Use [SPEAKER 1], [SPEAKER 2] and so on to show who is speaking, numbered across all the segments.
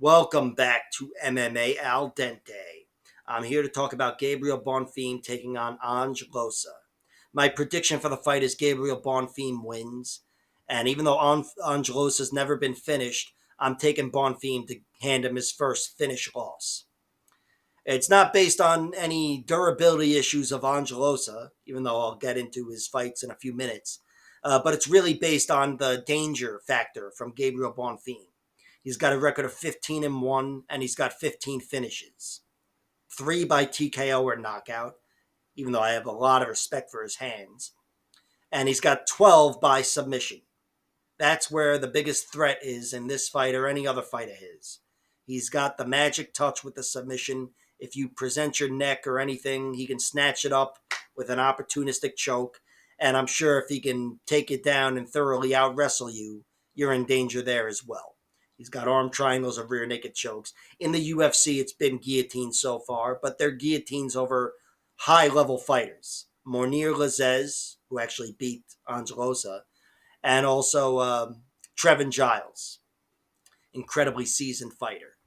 [SPEAKER 1] Welcome back to MMA Al Dente. I'm here to talk about Gabriel Bonfim taking on Ange Loosa. My prediction for the fight is Gabriel Bonfim wins. And even though Ange Loosa's never been finished, I'm taking Bonfim to hand him his first finish loss. It's not based on any durability issues of Ange Loosa, even though I'll get into his fights in a few minutes. But it's really based on the danger factor from Gabriel Bonfim. He's got a record of 15-1, and he's got 15 finishes. 3 by TKO or knockout, even though I have a lot of respect for his hands. And he's got 12 by submission. That's where the biggest threat is in this fight or any other fight of his. He's got the magic touch with the submission. If you present your neck or anything, he can snatch it up with an opportunistic choke. And I'm sure if he can take it down and thoroughly out wrestle you, you're in danger there as well. He's got arm triangles or rear naked chokes. In the UFC, it's been guillotines so far, but they're guillotines over high-level fighters. Mornir Lazez, who actually beat Ange Loosa, and also Trevin Giles, incredibly seasoned fighter.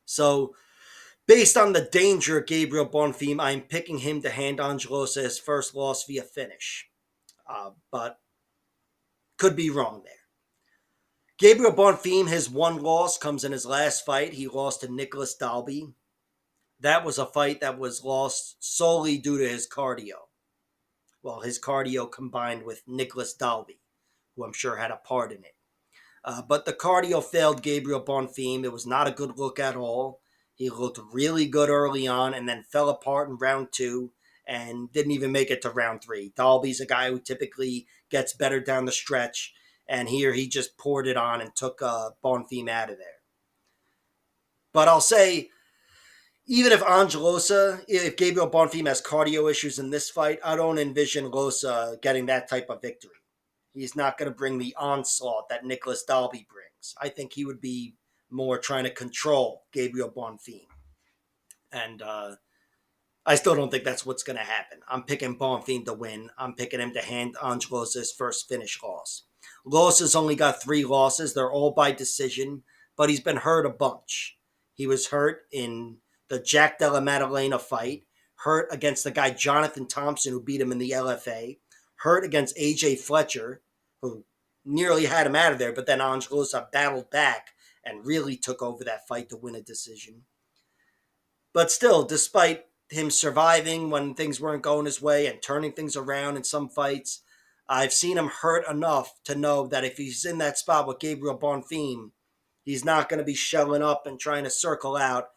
[SPEAKER 1] So, based on the danger of Gabriel Bonfim, I'm picking him to hand Ange Loosa his first loss via finish. But could be wrong there. Gabriel Bonfim, his one loss comes in his last fight. He lost to Nicholas Dalby. That was a fight that was lost solely due to his cardio. Well, his cardio combined with Nicholas Dalby, who I'm sure had a part in it. But the cardio failed Gabriel Bonfim. It was not a good look at all. He looked really good early on and then fell apart in round 2 and didn't even make it to round 3. Dalby's a guy who typically gets better down the stretch, and here he just poured it on and took Bonfim out of there. But I'll say, even if Ange Loosa, if Gabriel Bonfim has cardio issues in this fight, I don't envision Loosa getting that type of victory. He's not going to bring the onslaught that Nicholas Dalby brings. I think he would be more trying to control Gabriel Bonfim. And I still don't think that's what's going to happen. I'm picking Bonfim to win. I'm picking him to hand Ange Loosa his first finish loss. Loosa's only got 3 losses. They're all by decision, but he's been hurt a bunch. He was hurt in the Jack Della Maddalena fight, hurt against the guy Jonathan Thompson who beat him in the LFA, hurt against AJ Fletcher, who nearly had him out of there, but then Ange Loosa battled back and really took over that fight to win a decision. But still, despite him surviving when things weren't going his way and turning things around in some fights, I've seen him hurt enough to know that if he's in that spot with Gabriel Bonfim, he's not going to be shelling up and trying to circle out.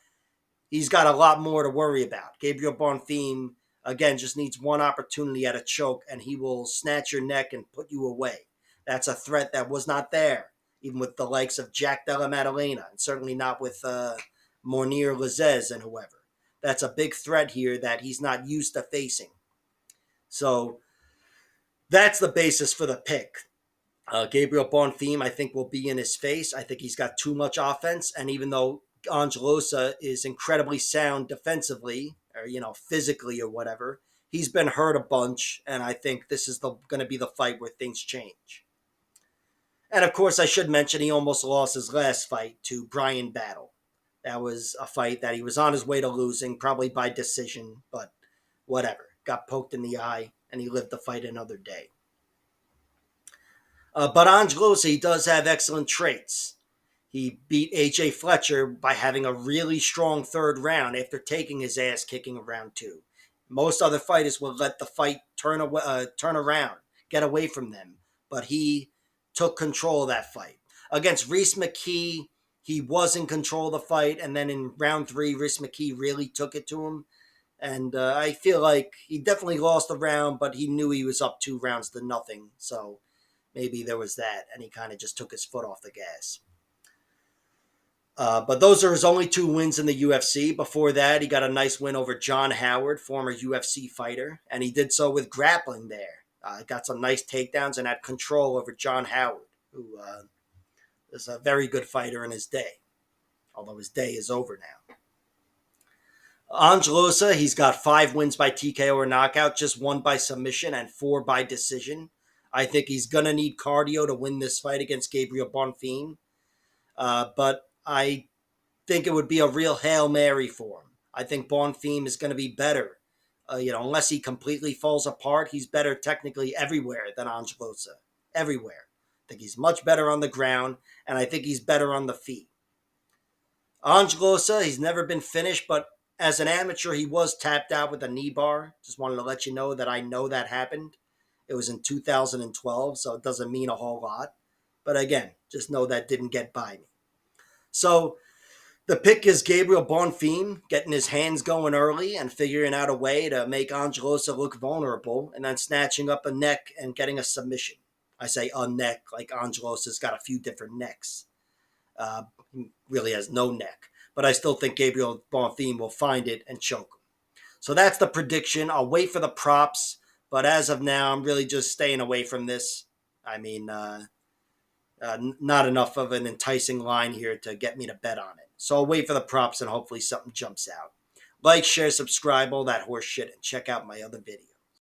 [SPEAKER 1] He's got a lot more to worry about. Gabriel Bonfim, again, just needs one opportunity at a choke, and he will snatch your neck and put you away. That's a threat that was not there, even with the likes of Jack Della Maddalena, and certainly not with Mornir Lazez and whoever. That's a big threat here that he's not used to facing. So that's the basis for the pick. Gabriel Bonfim, I think, will be in his face. I think he's got too much offense, and even though Ange Loosa is incredibly sound defensively, or physically or whatever, he's been hurt a bunch, and I think this is going to be the fight where things change. And of course, I should mention he almost lost his last fight to Brian Battle. That was a fight that he was on his way to losing, probably by decision, but whatever. Got poked in the eye, and he lived to fight another day. But Ange Loosa, he does have excellent traits. He beat AJ Fletcher by having a really strong third round after taking his ass kicking in round 2. Most other fighters will let the fight turn around, get away from them. But he took control of that fight. Against Reese McKee, he was in control of the fight. And then in round 3, Reese McKee really took it to him. And I feel like he definitely lost the round, but he knew he was up 2 rounds to nothing. So maybe there was that, and he kind of just took his foot off the gas. But those are his only 2 wins in the UFC. Before that, he got a nice win over John Howard, former UFC fighter, and he did so with grappling there. Got some nice takedowns and had control over John Howard, who is a very good fighter in his day, although his day is over now. Ange Loosa, he's got 5 wins by TKO or knockout, just 1 by submission and 4 by decision. I think he's going to need cardio to win this fight against Gabriel Bonfim. But I think it would be a real Hail Mary for him. I think Bonfim is going to be better. Unless he completely falls apart, he's better technically everywhere than Ange Loosa. Everywhere. I think he's much better on the ground, and I think he's better on the feet. Ange Loosa, he's never been finished, but as an amateur, he was tapped out with a knee bar. Just wanted to let you know that I know that happened. It was in 2012, so it doesn't mean a whole lot. But again, just know that didn't get by me. So the pick is Gabriel Bonfim getting his hands going early and figuring out a way to make Ange Loosa look vulnerable and then snatching up a neck and getting a submission. I say a neck like Ange Loosa's got a few different necks. He really has no neck. But I still think Gabriel Bonfim will find it and choke him. So that's the prediction. I'll wait for the props. But as of now, I'm really just staying away from this. I mean, not enough of an enticing line here to get me to bet on it. So I'll wait for the props and hopefully something jumps out. Like, share, subscribe, all that horse shit, and check out my other videos.